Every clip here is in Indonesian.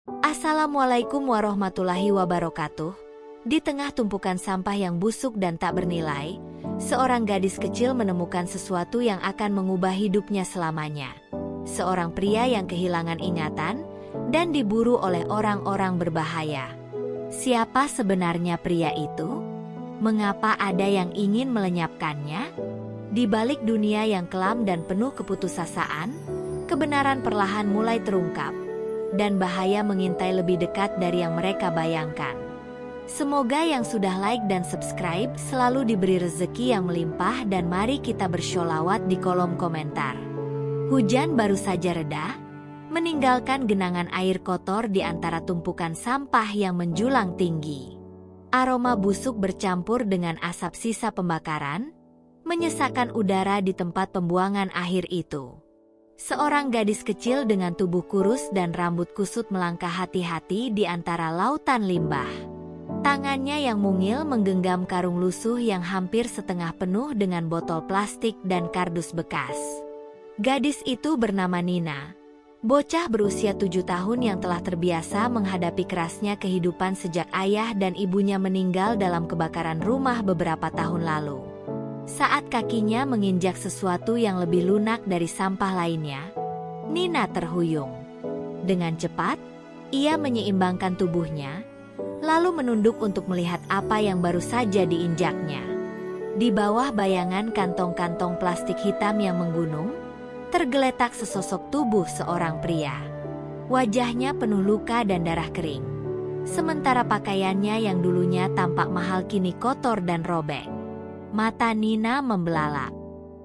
Assalamualaikum warahmatullahi wabarakatuh. Di tengah tumpukan sampah yang busuk dan tak bernilai, seorang gadis kecil menemukan sesuatu yang akan mengubah hidupnya selamanya. Seorang pria yang kehilangan ingatan dan diburu oleh orang-orang berbahaya. Siapa sebenarnya pria itu? Mengapa ada yang ingin melenyapkannya? Di balik dunia yang kelam dan penuh keputusasaan, kebenaran perlahan mulai terungkap, dan bahaya mengintai lebih dekat dari yang mereka bayangkan. Semoga yang sudah like dan subscribe selalu diberi rezeki yang melimpah, dan mari kita bersholawat di kolom komentar. Hujan baru saja reda, meninggalkan genangan air kotor di antara tumpukan sampah yang menjulang tinggi. Aroma busuk bercampur dengan asap sisa pembakaran, menyesakkan udara di tempat pembuangan akhir itu. Seorang gadis kecil dengan tubuh kurus dan rambut kusut melangkah hati-hati di antara lautan limbah. Tangannya yang mungil menggenggam karung lusuh yang hampir setengah penuh dengan botol plastik dan kardus bekas. Gadis itu bernama Nina, bocah berusia 7 tahun yang telah terbiasa menghadapi kerasnya kehidupan sejak ayah dan ibunya meninggal dalam kebakaran rumah beberapa tahun lalu. Saat kakinya menginjak sesuatu yang lebih lunak dari sampah lainnya, Nina terhuyung. Dengan cepat, ia menyeimbangkan tubuhnya, lalu menunduk untuk melihat apa yang baru saja diinjaknya. Di bawah bayangan kantong-kantong plastik hitam yang menggunung, tergeletak sesosok tubuh seorang pria. Wajahnya penuh luka dan darah kering. Sementara pakaiannya yang dulunya tampak mahal kini kotor dan robek. Mata Nina membelalak.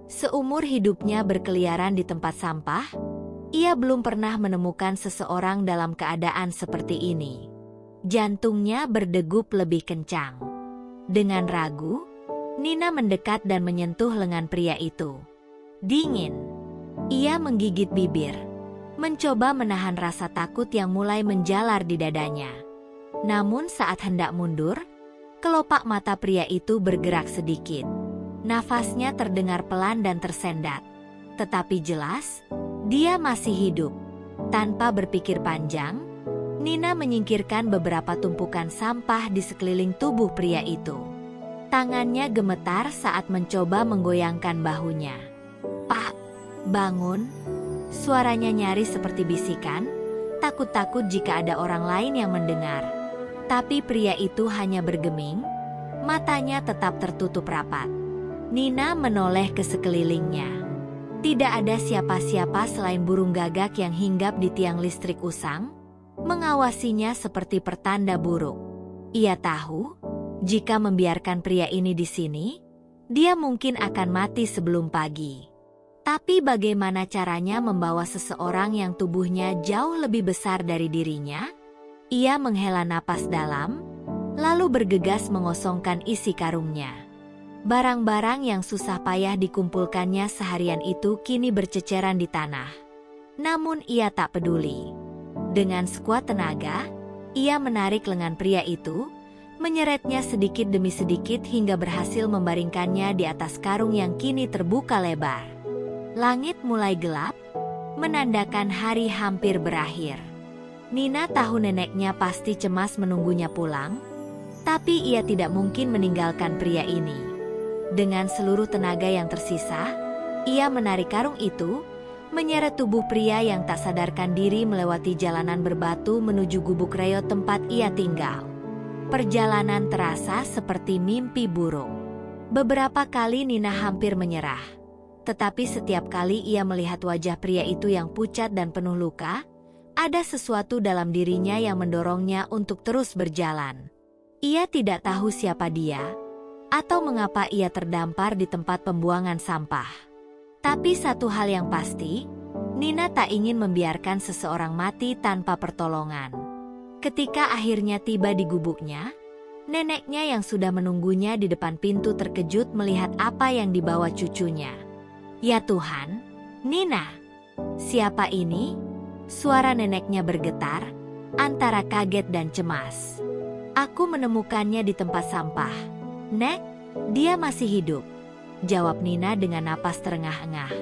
Seumur hidupnya berkeliaran di tempat sampah, ia belum pernah menemukan seseorang dalam keadaan seperti ini. Jantungnya berdegup lebih kencang. Dengan ragu, Nina mendekat dan menyentuh lengan pria itu. Dingin. Ia menggigit bibir, mencoba menahan rasa takut yang mulai menjalar di dadanya. Namun saat hendak mundur, kelopak mata pria itu bergerak sedikit. Nafasnya terdengar pelan dan tersendat. Tetapi jelas, dia masih hidup. Tanpa berpikir panjang, Nina menyingkirkan beberapa tumpukan sampah di sekeliling tubuh pria itu. Tangannya gemetar saat mencoba menggoyangkan bahunya. "Pak, bangun!" Suaranya nyaris seperti bisikan, takut-takut jika ada orang lain yang mendengar. Tapi pria itu hanya bergeming, matanya tetap tertutup rapat. Nina menoleh ke sekelilingnya. Tidak ada siapa-siapa selain burung gagak yang hinggap di tiang listrik usang, mengawasinya seperti pertanda buruk. Ia tahu, jika membiarkan pria ini di sini, dia mungkin akan mati sebelum pagi. Tapi bagaimana caranya membawa seseorang yang tubuhnya jauh lebih besar dari dirinya? Ia menghela napas dalam, lalu bergegas mengosongkan isi karungnya. Barang-barang yang susah payah dikumpulkannya seharian itu kini berceceran di tanah. Namun ia tak peduli. Dengan sekuat tenaga, ia menarik lengan pria itu, menyeretnya sedikit demi sedikit hingga berhasil membaringkannya di atas karung yang kini terbuka lebar. Langit mulai gelap, menandakan hari hampir berakhir. Nina tahu neneknya pasti cemas menunggunya pulang, tapi ia tidak mungkin meninggalkan pria ini. Dengan seluruh tenaga yang tersisa, ia menarik karung itu, menyeret tubuh pria yang tak sadarkan diri melewati jalanan berbatu menuju gubuk reot tempat ia tinggal. Perjalanan terasa seperti mimpi buruk. Beberapa kali Nina hampir menyerah. Tetapi setiap kali ia melihat wajah pria itu yang pucat dan penuh luka, ada sesuatu dalam dirinya yang mendorongnya untuk terus berjalan. Ia tidak tahu siapa dia, atau mengapa ia terdampar di tempat pembuangan sampah. Tapi satu hal yang pasti, Nina tak ingin membiarkan seseorang mati tanpa pertolongan. Ketika akhirnya tiba di gubuknya, neneknya yang sudah menunggunya di depan pintu terkejut melihat apa yang dibawa cucunya. "Ya Tuhan, Nina, siapa ini?" Suara neneknya bergetar, antara kaget dan cemas. "Aku menemukannya di tempat sampah. Nek, dia masih hidup," jawab Nina dengan napas terengah-engah.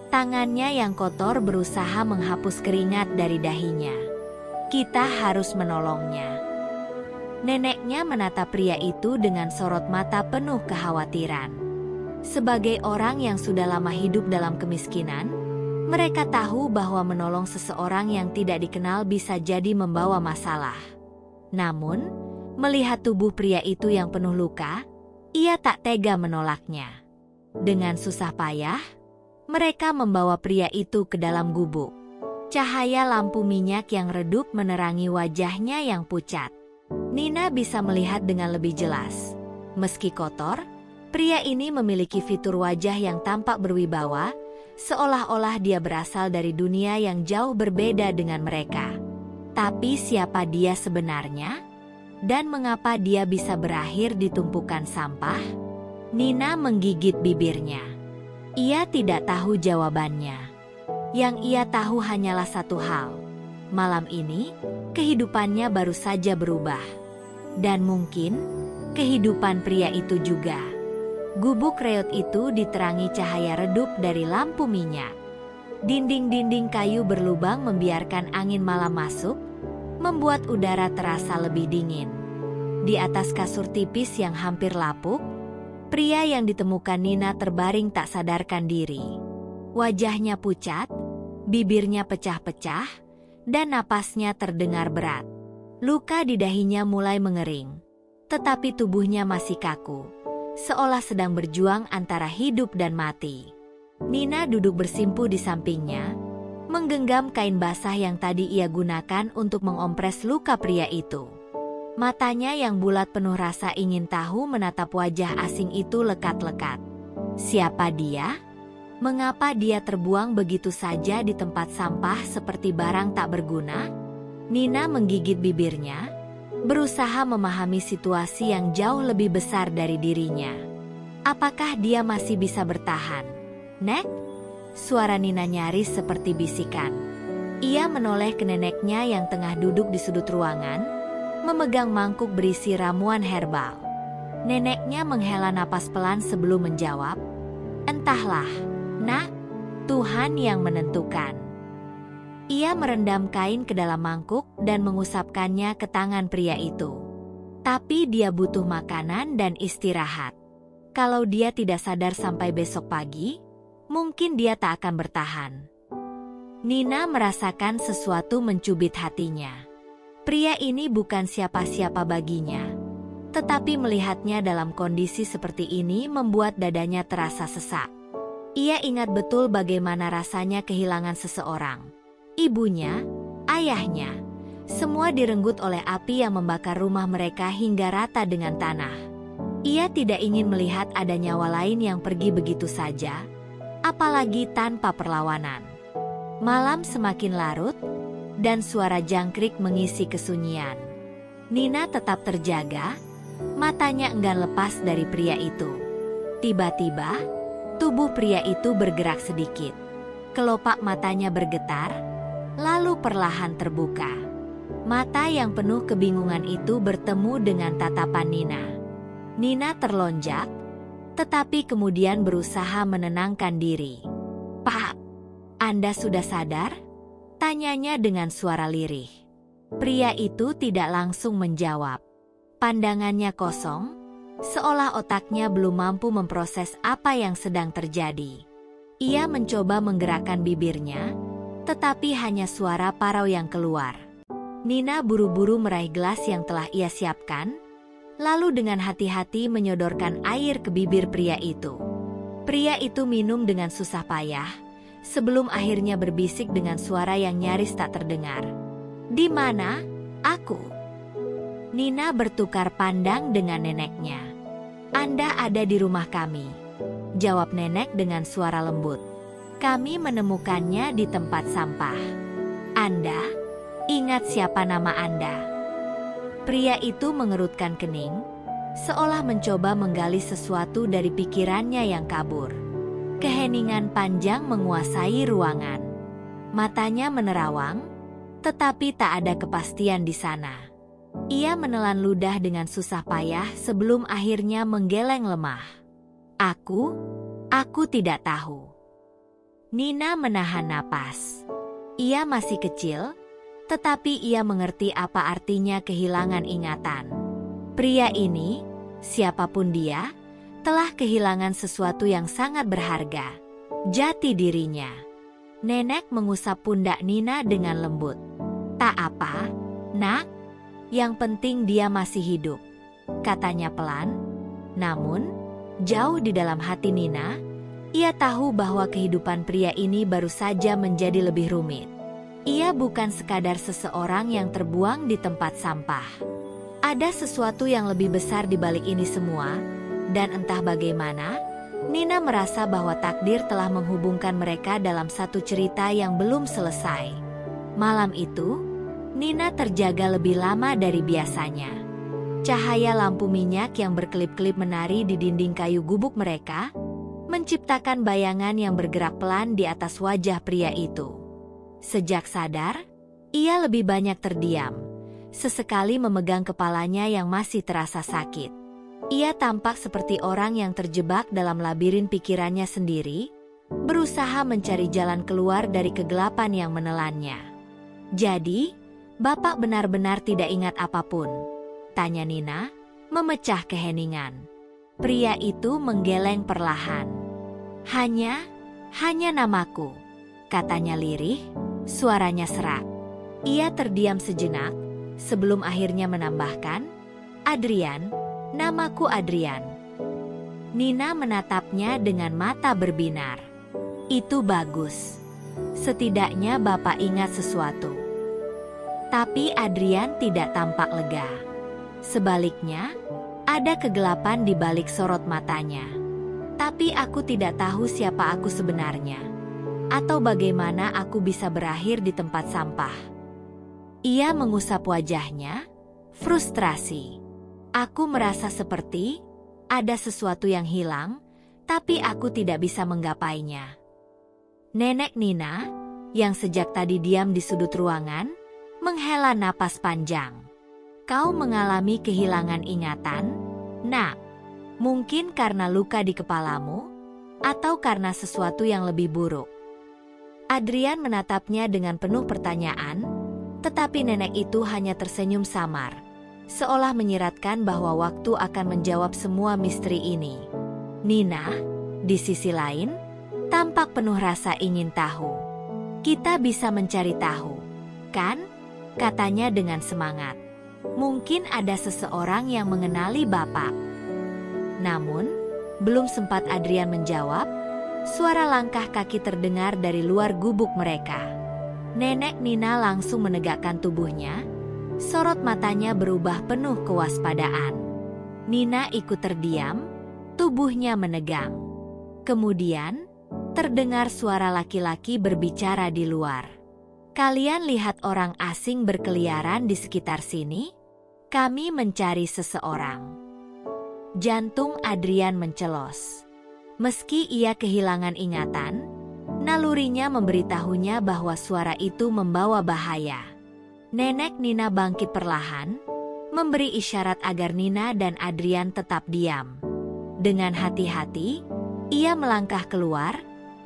Tangannya yang kotor berusaha menghapus keringat dari dahinya. Kita harus menolongnya." Neneknya menatap pria itu dengan sorot mata penuh kekhawatiran. Sebagai orang yang sudah lama hidup dalam kemiskinan, mereka tahu bahwa menolong seseorang yang tidak dikenal bisa jadi membawa masalah. Namun, melihat tubuh pria itu yang penuh luka, ia tak tega menolaknya. Dengan susah payah, mereka membawa pria itu ke dalam gubuk. Cahaya lampu minyak yang redup menerangi wajahnya yang pucat. Nina bisa melihat dengan lebih jelas. Meski kotor, pria ini memiliki fitur wajah yang tampak berwibawa, seolah-olah dia berasal dari dunia yang jauh berbeda dengan mereka. Tapi siapa dia sebenarnya? Dan mengapa dia bisa berakhir di tumpukan sampah? Nina menggigit bibirnya. Ia tidak tahu jawabannya. Yang ia tahu hanyalah satu hal. Malam ini, kehidupannya baru saja berubah. Dan mungkin, kehidupan pria itu juga. Gubuk reot itu diterangi cahaya redup dari lampu minyak. Dinding-dinding kayu berlubang membiarkan angin malam masuk, membuat udara terasa lebih dingin. Di atas kasur tipis yang hampir lapuk, pria yang ditemukan Nina terbaring tak sadarkan diri. Wajahnya pucat, bibirnya pecah-pecah, dan napasnya terdengar berat. Luka di dahinya mulai mengering, tetapi tubuhnya masih kaku, seolah sedang berjuang antara hidup dan mati. Nina duduk bersimpuh di sampingnya, menggenggam kain basah yang tadi ia gunakan untuk mengompres luka pria itu. Matanya yang bulat penuh rasa ingin tahu menatap wajah asing itu lekat-lekat. Siapa dia? Mengapa dia terbuang begitu saja di tempat sampah seperti barang tak berguna? Nina menggigit bibirnya, berusaha memahami situasi yang jauh lebih besar dari dirinya. Apakah dia masih bisa bertahan? "Nek?" Suara Nina nyaris seperti bisikan. Ia menoleh ke neneknya yang tengah duduk di sudut ruangan, memegang mangkuk berisi ramuan herbal. Neneknya menghela napas pelan sebelum menjawab, "Entahlah, Nak, Tuhan yang menentukan." Ia merendam kain ke dalam mangkuk dan mengusapkannya ke tangan pria itu. Tapi dia butuh makanan dan istirahat. Kalau dia tidak sadar sampai besok pagi, mungkin dia tak akan bertahan. Nina merasakan sesuatu mencubit hatinya. Pria ini bukan siapa-siapa baginya. Tetapi melihatnya dalam kondisi seperti ini membuat dadanya terasa sesak. Ia ingat betul bagaimana rasanya kehilangan seseorang. Ibunya, ayahnya, semua direnggut oleh api yang membakar rumah mereka hingga rata dengan tanah. Ia tidak ingin melihat ada nyawa lain yang pergi begitu saja, apalagi tanpa perlawanan. Malam semakin larut, dan suara jangkrik mengisi kesunyian. Nina tetap terjaga, matanya enggan lepas dari pria itu. Tiba-tiba, tubuh pria itu bergerak sedikit. Kelopak matanya bergetar, lalu perlahan terbuka. Mata yang penuh kebingungan itu bertemu dengan tatapan Nina. Nina terlonjak, tetapi kemudian berusaha menenangkan diri. "Pak, Anda sudah sadar?" tanyanya dengan suara lirih. Pria itu tidak langsung menjawab. Pandangannya kosong, seolah otaknya belum mampu memproses apa yang sedang terjadi. Ia mencoba menggerakkan bibirnya, tetapi hanya suara parau yang keluar. Nina buru-buru meraih gelas yang telah ia siapkan, lalu dengan hati-hati menyodorkan air ke bibir pria itu. Pria itu minum dengan susah payah, sebelum akhirnya berbisik dengan suara yang nyaris tak terdengar. "Di mana? Aku?" Nina bertukar pandang dengan neneknya. "Anda ada di rumah kami," jawab nenek dengan suara lembut. "Kami menemukannya di tempat sampah." "Anda? Ingat siapa nama Anda?" Pria itu mengerutkan kening, seolah mencoba menggali sesuatu dari pikirannya yang kabur. Keheningan panjang menguasai ruangan. Matanya menerawang, tetapi tak ada kepastian di sana. Ia menelan ludah dengan susah payah sebelum akhirnya menggeleng lemah. Aku tidak tahu." Nina menahan napas. Ia masih kecil, tetapi ia mengerti apa artinya kehilangan ingatan. Pria ini, siapapun dia, telah kehilangan sesuatu yang sangat berharga, jati dirinya. Nenek mengusap pundak Nina dengan lembut. "Tak apa, Nak. Yang penting dia masih hidup," katanya pelan. Namun, jauh di dalam hati Nina, ia tahu bahwa kehidupan pria ini baru saja menjadi lebih rumit. Ia bukan sekadar seseorang yang terbuang di tempat sampah. Ada sesuatu yang lebih besar di balik ini semua, dan entah bagaimana, Nina merasa bahwa takdir telah menghubungkan mereka dalam satu cerita yang belum selesai. Malam itu, Nina terjaga lebih lama dari biasanya. Cahaya lampu minyak yang berkelip-kelip menari di dinding kayu gubuk mereka, menciptakan bayangan yang bergerak pelan di atas wajah pria itu. Sejak sadar, ia lebih banyak terdiam, sesekali memegang kepalanya yang masih terasa sakit. Ia tampak seperti orang yang terjebak dalam labirin pikirannya sendiri, berusaha mencari jalan keluar dari kegelapan yang menelannya. "Jadi, Bapak benar-benar tidak ingat apapun?" tanya Nina, memecah keheningan. Pria itu menggeleng perlahan. Hanya namaku," katanya lirih, suaranya serak. Ia terdiam sejenak, sebelum akhirnya menambahkan, "Adrian, namaku Adrian." Nina menatapnya dengan mata berbinar. "Itu bagus. Setidaknya Bapak ingat sesuatu." Tapi Adrian tidak tampak lega. Sebaliknya, ada kegelapan di balik sorot matanya. "Tapi aku tidak tahu siapa aku sebenarnya. Atau bagaimana aku bisa berakhir di tempat sampah." Ia mengusap wajahnya, frustrasi. "Aku merasa seperti ada sesuatu yang hilang, tapi aku tidak bisa menggapainya." Nenek Nina, yang sejak tadi diam di sudut ruangan, menghela napas panjang. "Kau mengalami kehilangan ingatan, Nak? Mungkin karena luka di kepalamu, atau karena sesuatu yang lebih buruk?" Adrian menatapnya dengan penuh pertanyaan, tetapi nenek itu hanya tersenyum samar, seolah menyiratkan bahwa waktu akan menjawab semua misteri ini. Nina, di sisi lain, tampak penuh rasa ingin tahu. "Kita bisa mencari tahu, kan?" katanya dengan semangat. "Mungkin ada seseorang yang mengenali Bapak." Namun, belum sempat Adrian menjawab, suara langkah kaki terdengar dari luar gubuk mereka. Nenek Nina langsung menegakkan tubuhnya, sorot matanya berubah penuh kewaspadaan. Nina ikut terdiam, tubuhnya menegang. Kemudian, terdengar suara laki-laki berbicara di luar. "Kalian lihat orang asing berkeliaran di sekitar sini? Kami mencari seseorang." Jantung Adrian mencelos. Meski ia kehilangan ingatan, nalurinya memberitahunya bahwa suara itu membawa bahaya. Nenek Nina bangkit perlahan, memberi isyarat agar Nina dan Adrian tetap diam. Dengan hati-hati, ia melangkah keluar,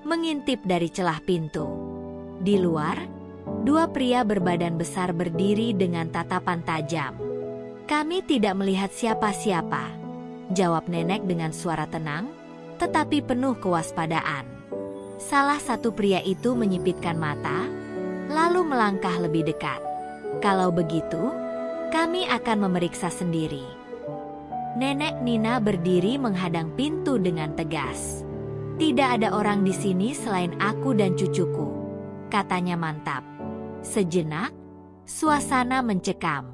mengintip dari celah pintu. Di luar, dua pria berbadan besar berdiri dengan tatapan tajam. "Kami tidak melihat siapa-siapa," jawab nenek dengan suara tenang, tetapi penuh kewaspadaan. Salah satu pria itu menyipitkan mata, lalu melangkah lebih dekat. "Kalau begitu, kami akan memeriksa sendiri." Nenek Nina berdiri menghadang pintu dengan tegas. "Tidak ada orang di sini selain aku dan cucuku," katanya mantap. Sejenak, suasana mencekam.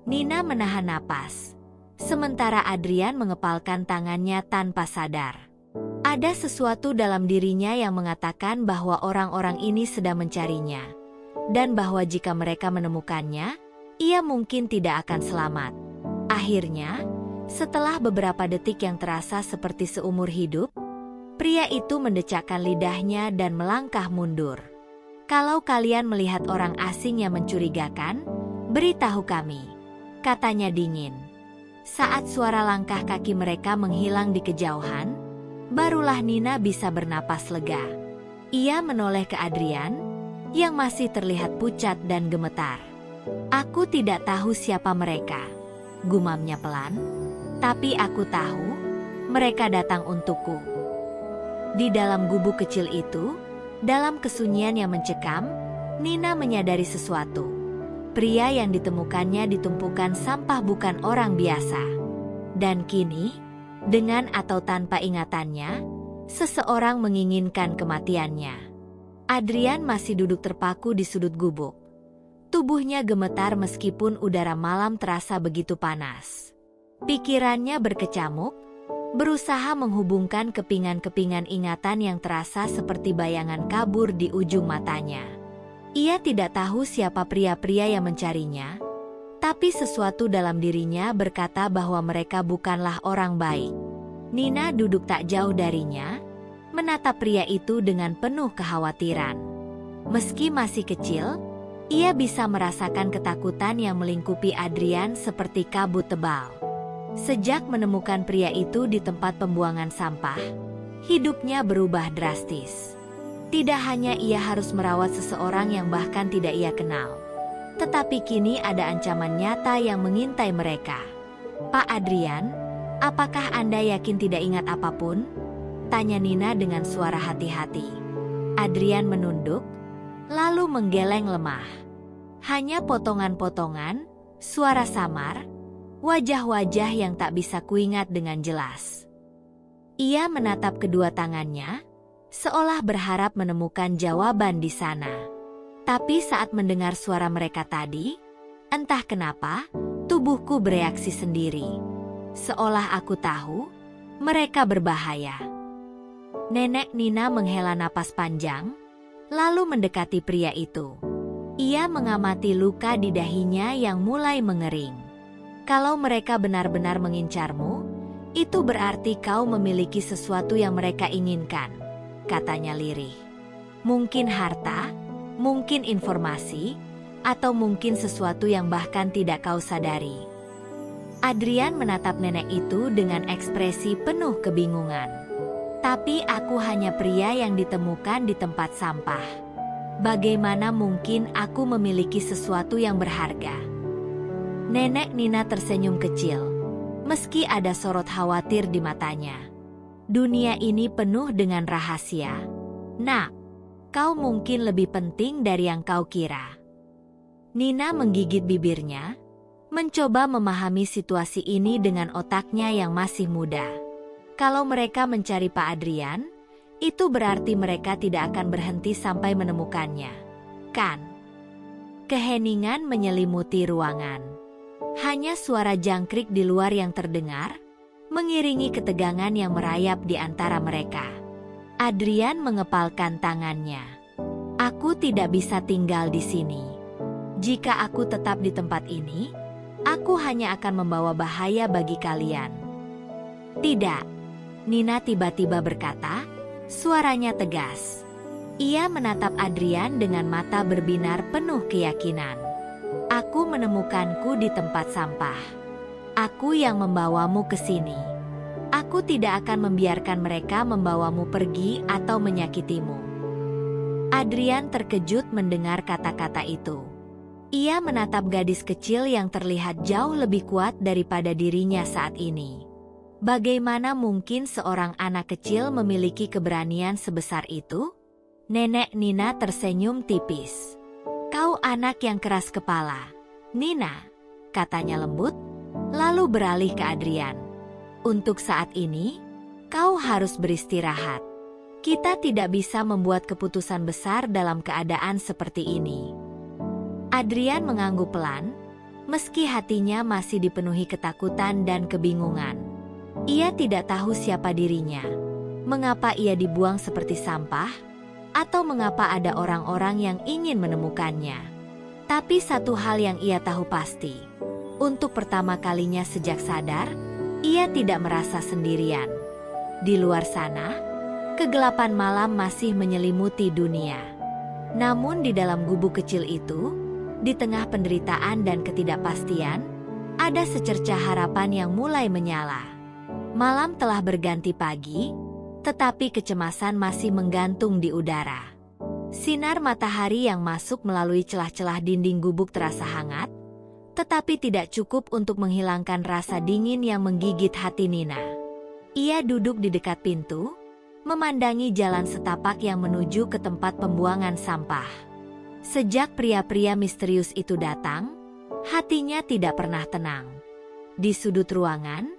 Nina menahan napas, sementara Adrian mengepalkan tangannya tanpa sadar. Ada sesuatu dalam dirinya yang mengatakan bahwa orang-orang ini sedang mencarinya, dan bahwa jika mereka menemukannya, ia mungkin tidak akan selamat. Akhirnya, setelah beberapa detik yang terasa seperti seumur hidup, pria itu mendecakkan lidahnya dan melangkah mundur. "Kalau kalian melihat orang asing yang mencurigakan, beritahu kami," katanya dingin. Saat suara langkah kaki mereka menghilang di kejauhan, barulah Nina bisa bernapas lega. Ia menoleh ke Adrian, yang masih terlihat pucat dan gemetar. Aku tidak tahu siapa mereka, gumamnya pelan, tapi aku tahu mereka datang untukku. Di dalam gubuk kecil itu, dalam kesunyian yang mencekam, Nina menyadari sesuatu. Pria yang ditemukannya di tumpukan sampah bukan orang biasa. Dan kini, dengan atau tanpa ingatannya, seseorang menginginkan kematiannya. Adrian masih duduk terpaku di sudut gubuk. Tubuhnya gemetar meskipun udara malam terasa begitu panas. Pikirannya berkecamuk, berusaha menghubungkan kepingan-kepingan ingatan yang terasa seperti bayangan kabur di ujung matanya. Ia tidak tahu siapa pria-pria yang mencarinya, tapi sesuatu dalam dirinya berkata bahwa mereka bukanlah orang baik. Nina duduk tak jauh darinya, menatap pria itu dengan penuh kekhawatiran. Meski masih kecil, ia bisa merasakan ketakutan yang melingkupi Adrian seperti kabut tebal. Sejak menemukan pria itu di tempat pembuangan sampah, hidupnya berubah drastis. Tidak hanya ia harus merawat seseorang yang bahkan tidak ia kenal, tetapi kini ada ancaman nyata yang mengintai mereka. Pak Adrian, apakah Anda yakin tidak ingat apapun? Tanya Nina dengan suara hati-hati. Adrian menunduk, lalu menggeleng lemah. Hanya potongan-potongan, suara samar, wajah-wajah yang tak bisa kuingat dengan jelas. Ia menatap kedua tangannya, seolah berharap menemukan jawaban di sana. Tapi saat mendengar suara mereka tadi, entah kenapa, tubuhku bereaksi sendiri. Seolah aku tahu, mereka berbahaya. Nenek Nina menghela napas panjang, lalu mendekati pria itu. Ia mengamati luka di dahinya yang mulai mengering. Kalau mereka benar-benar mengincarmu, itu berarti kau memiliki sesuatu yang mereka inginkan, katanya lirih. Mungkin harta, mungkin informasi, atau mungkin sesuatu yang bahkan tidak kau sadari. Adrian menatap nenek itu dengan ekspresi penuh kebingungan. Tapi aku hanya pria yang ditemukan di tempat sampah. Bagaimana mungkin aku memiliki sesuatu yang berharga? Nenek Nina tersenyum kecil, meski ada sorot khawatir di matanya. Dunia ini penuh dengan rahasia. Nak, kau mungkin lebih penting dari yang kau kira. Nina menggigit bibirnya, mencoba memahami situasi ini dengan otaknya yang masih muda. Kalau mereka mencari Pak Adrian, itu berarti mereka tidak akan berhenti sampai menemukannya, kan? Keheningan menyelimuti ruangan. Hanya suara jangkrik di luar yang terdengar, mengiringi ketegangan yang merayap di antara mereka. Adrian mengepalkan tangannya. Aku tidak bisa tinggal di sini. Jika aku tetap di tempat ini, aku hanya akan membawa bahaya bagi kalian. Tidak. Nina tiba-tiba berkata, suaranya tegas. Ia menatap Adrian dengan mata berbinar penuh keyakinan. Aku menemukanku di tempat sampah. Aku yang membawamu ke sini. Aku tidak akan membiarkan mereka membawamu pergi atau menyakitimu. Adrian terkejut mendengar kata-kata itu. Ia menatap gadis kecil yang terlihat jauh lebih kuat daripada dirinya saat ini. Bagaimana mungkin seorang anak kecil memiliki keberanian sebesar itu? Nenek Nina tersenyum tipis. Kau anak yang keras kepala, Nina, katanya lembut, lalu beralih ke Adrian. Untuk saat ini, kau harus beristirahat. Kita tidak bisa membuat keputusan besar dalam keadaan seperti ini. Adrian mengangguk pelan, meski hatinya masih dipenuhi ketakutan dan kebingungan. Ia tidak tahu siapa dirinya, mengapa ia dibuang seperti sampah, atau mengapa ada orang-orang yang ingin menemukannya. Tapi satu hal yang ia tahu pasti, untuk pertama kalinya sejak sadar, ia tidak merasa sendirian. Di luar sana, kegelapan malam masih menyelimuti dunia. Namun di dalam gubuk kecil itu, di tengah penderitaan dan ketidakpastian, ada secercah harapan yang mulai menyala. Malam telah berganti pagi, tetapi kecemasan masih menggantung di udara. Sinar matahari yang masuk melalui celah-celah dinding gubuk terasa hangat, tetapi tidak cukup untuk menghilangkan rasa dingin yang menggigit hati Nina. Ia duduk di dekat pintu, memandangi jalan setapak yang menuju ke tempat pembuangan sampah. Sejak pria-pria misterius itu datang, hatinya tidak pernah tenang. Di sudut ruangan,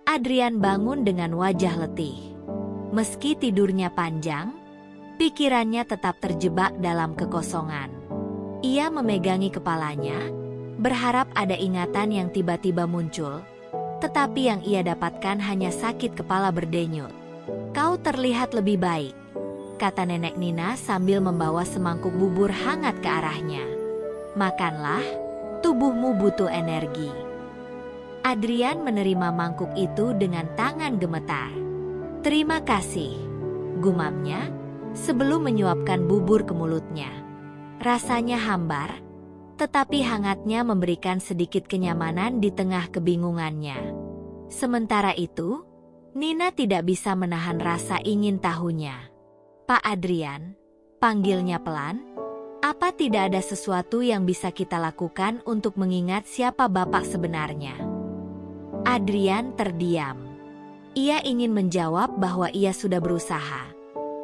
Adrian bangun dengan wajah letih. Meski tidurnya panjang, pikirannya tetap terjebak dalam kekosongan. Ia memegangi kepalanya, berharap ada ingatan yang tiba-tiba muncul, tetapi yang ia dapatkan hanya sakit kepala berdenyut. "Kau terlihat lebih baik," kata nenek Nina sambil membawa semangkuk bubur hangat ke arahnya. "Makanlah, tubuhmu butuh energi." Adrian menerima mangkuk itu dengan tangan gemetar. "Terima kasih," gumamnya, sebelum menyuapkan bubur ke mulutnya. Rasanya hambar, tetapi hangatnya memberikan sedikit kenyamanan di tengah kebingungannya. Sementara itu, Nina tidak bisa menahan rasa ingin tahunya. "Pak Adrian," panggilnya pelan, "apa tidak ada sesuatu yang bisa kita lakukan untuk mengingat siapa Bapak sebenarnya?" Adrian terdiam. Ia ingin menjawab bahwa ia sudah berusaha,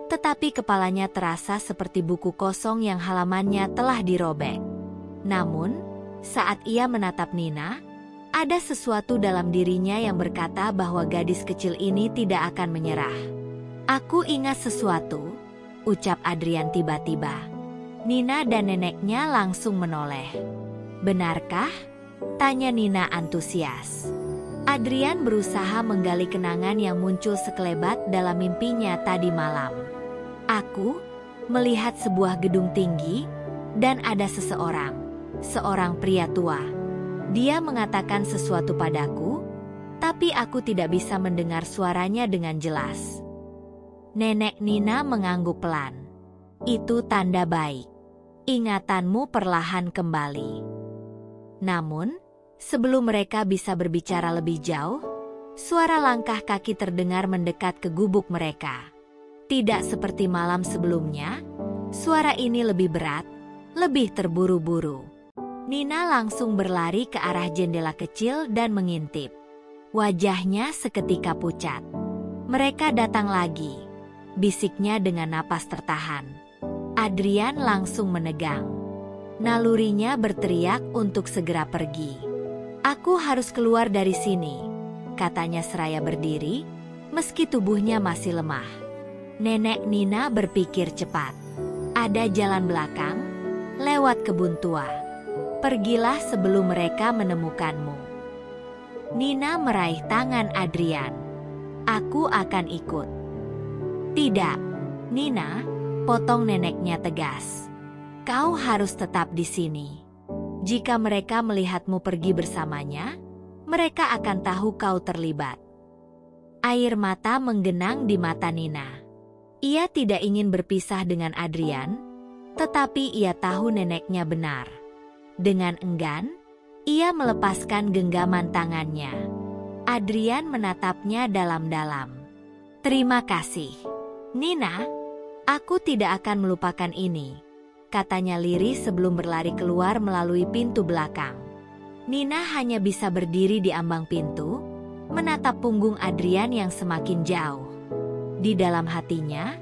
tetapi kepalanya terasa seperti buku kosong yang halamannya telah dirobek. Namun, saat ia menatap Nina, ada sesuatu dalam dirinya yang berkata bahwa gadis kecil ini tidak akan menyerah. "Aku ingat sesuatu," ucap Adrian tiba-tiba. Nina dan neneknya langsung menoleh. "Benarkah?" tanya Nina antusias. Adrian berusaha menggali kenangan yang muncul sekelebat dalam mimpinya tadi malam. "Aku melihat sebuah gedung tinggi, dan ada seorang pria tua. Dia mengatakan sesuatu padaku, tapi aku tidak bisa mendengar suaranya dengan jelas." Nenek Nina mengangguk pelan. "Itu tanda baik. Ingatanmu perlahan kembali." Namun, sebelum mereka bisa berbicara lebih jauh, suara langkah kaki terdengar mendekat ke gubuk mereka. Tidak seperti malam sebelumnya, suara ini lebih berat, lebih terburu-buru. Nina langsung berlari ke arah jendela kecil dan mengintip. Wajahnya seketika pucat. "Mereka datang lagi," bisiknya dengan napas tertahan. Adrian langsung menegang. Nalurinya berteriak untuk segera pergi. "Aku harus keluar dari sini," katanya seraya berdiri, meski tubuhnya masih lemah. Nenek Nina berpikir cepat. "Ada jalan belakang, lewat kebun tua. Pergilah sebelum mereka menemukanmu." Nina meraih tangan Adrian. "Aku akan ikut." "Tidak, Nina," potong neneknya tegas. "Kau harus tetap di sini. Jika mereka melihatmu pergi bersamanya, mereka akan tahu kau terlibat." Air mata menggenang di mata Nina. Ia tidak ingin berpisah dengan Adrian, tetapi ia tahu neneknya benar. Dengan enggan, ia melepaskan genggaman tangannya. Adrian menatapnya dalam-dalam. "Terima kasih, Nina. Aku tidak akan melupakan ini," katanya lirih sebelum berlari keluar melalui pintu belakang. Nina hanya bisa berdiri di ambang pintu, menatap punggung Adrian yang semakin jauh. Di dalam hatinya,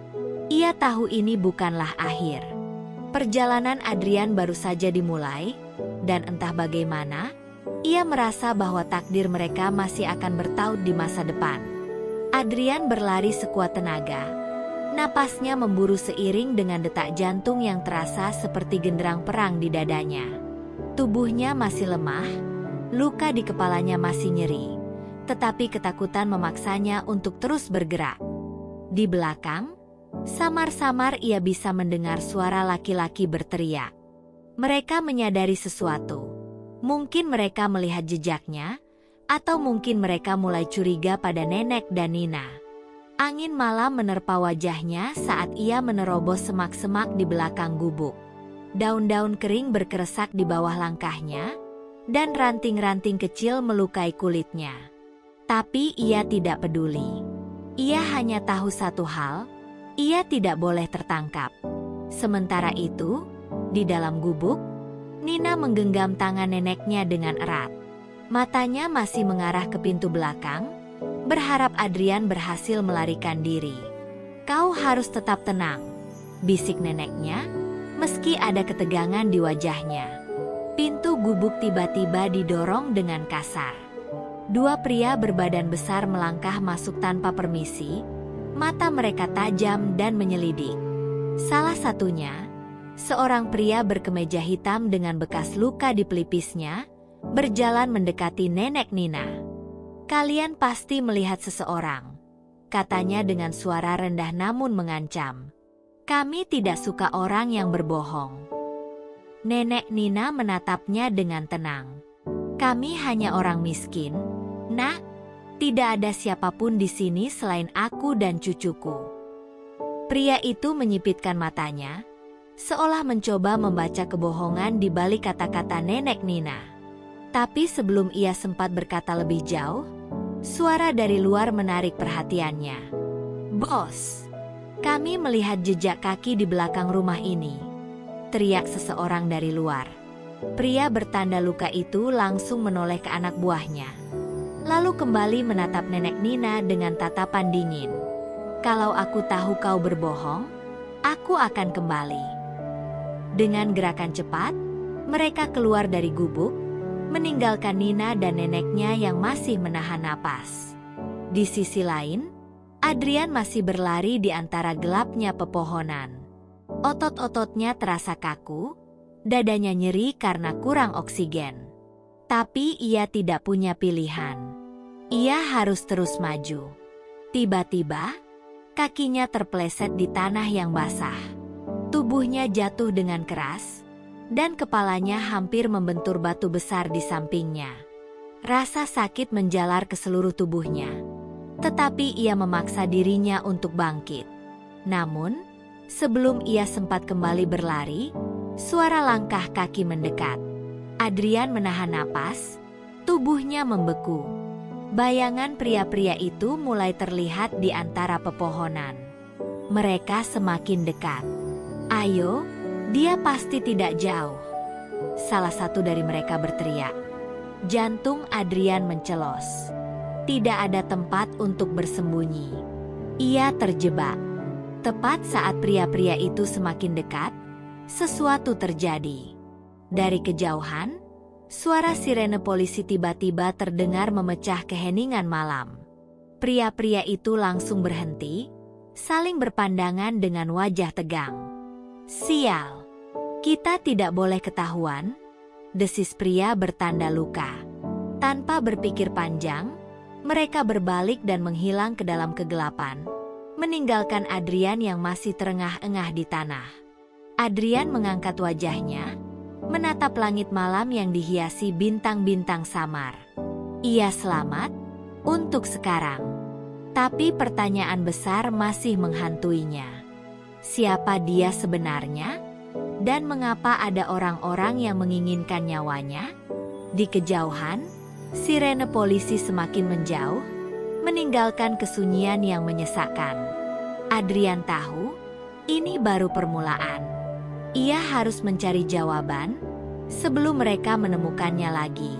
ia tahu ini bukanlah akhir. Perjalanan Adrian baru saja dimulai, dan entah bagaimana, ia merasa bahwa takdir mereka masih akan bertaut di masa depan. Adrian berlari sekuat tenaga. Napasnya memburu seiring dengan detak jantung yang terasa seperti genderang perang di dadanya. Tubuhnya masih lemah, luka di kepalanya masih nyeri, tetapi ketakutan memaksanya untuk terus bergerak. Di belakang, samar-samar ia bisa mendengar suara laki-laki berteriak. Mereka menyadari sesuatu. Mungkin mereka melihat jejaknya, atau mungkin mereka mulai curiga pada nenek dan Nina. Angin malam menerpa wajahnya saat ia menerobos semak-semak di belakang gubuk. Daun-daun kering berkeresak di bawah langkahnya, dan ranting-ranting kecil melukai kulitnya. Tapi ia tidak peduli. Ia hanya tahu satu hal, ia tidak boleh tertangkap. Sementara itu, di dalam gubuk, Nina menggenggam tangan neneknya dengan erat. Matanya masih mengarah ke pintu belakang, berharap Adrian berhasil melarikan diri. "Kau harus tetap tenang," bisik neneknya, meski ada ketegangan di wajahnya. Pintu gubuk tiba-tiba didorong dengan kasar. Dua pria berbadan besar melangkah masuk tanpa permisi, mata mereka tajam dan menyelidik. Salah satunya, seorang pria berkemeja hitam dengan bekas luka di pelipisnya, berjalan mendekati nenek Nina. "Kalian pasti melihat seseorang," katanya dengan suara rendah namun mengancam. "Kami tidak suka orang yang berbohong." Nenek Nina menatapnya dengan tenang. "Kami hanya orang miskin, Nak. Tidak ada siapapun di sini selain aku dan cucuku." Pria itu menyipitkan matanya, seolah mencoba membaca kebohongan di balik kata-kata nenek Nina. Tapi sebelum ia sempat berkata lebih jauh, suara dari luar menarik perhatiannya. "Bos, kami melihat jejak kaki di belakang rumah ini," teriak seseorang dari luar. Pria bertanda luka itu langsung menoleh ke anak buahnya, lalu kembali menatap nenek Nina dengan tatapan dingin. "Kalau aku tahu kau berbohong, aku akan kembali." Dengan gerakan cepat, mereka keluar dari gubuk, meninggalkan Nina dan neneknya yang masih menahan napas. Di sisi lain, Adrian masih berlari di antara gelapnya pepohonan. Otot-ototnya terasa kaku, dadanya nyeri karena kurang oksigen. Tapi ia tidak punya pilihan. Ia harus terus maju. Tiba-tiba, kakinya terpeleset di tanah yang basah. Tubuhnya jatuh dengan keras, dan kepalanya hampir membentur batu besar di sampingnya. Rasa sakit menjalar ke seluruh tubuhnya, tetapi ia memaksa dirinya untuk bangkit. Namun, sebelum ia sempat kembali berlari, suara langkah kaki mendekat. Adrian menahan napas, tubuhnya membeku. Bayangan pria-pria itu mulai terlihat di antara pepohonan. Mereka semakin dekat. "Ayo, dia pasti tidak jauh," salah satu dari mereka berteriak. Jantung Adrian mencelos. Tidak ada tempat untuk bersembunyi. Ia terjebak. Tepat saat pria-pria itu semakin dekat, sesuatu terjadi. Dari kejauhan, suara sirene polisi tiba-tiba terdengar memecah keheningan malam. Pria-pria itu langsung berhenti, saling berpandangan dengan wajah tegang. "Sial! Kita tidak boleh ketahuan," desis pria bertanda luka. Tanpa berpikir panjang, mereka berbalik dan menghilang ke dalam kegelapan, meninggalkan Adrian yang masih terengah-engah di tanah. Adrian mengangkat wajahnya, menatap langit malam yang dihiasi bintang-bintang samar. Ia selamat untuk sekarang. Tapi pertanyaan besar masih menghantuinya. Siapa dia sebenarnya? Dan mengapa ada orang-orang yang menginginkan nyawanya? Di kejauhan, sirene polisi semakin menjauh, meninggalkan kesunyian yang menyesakkan. Adrian tahu, ini baru permulaan. Ia harus mencari jawaban sebelum mereka menemukannya lagi.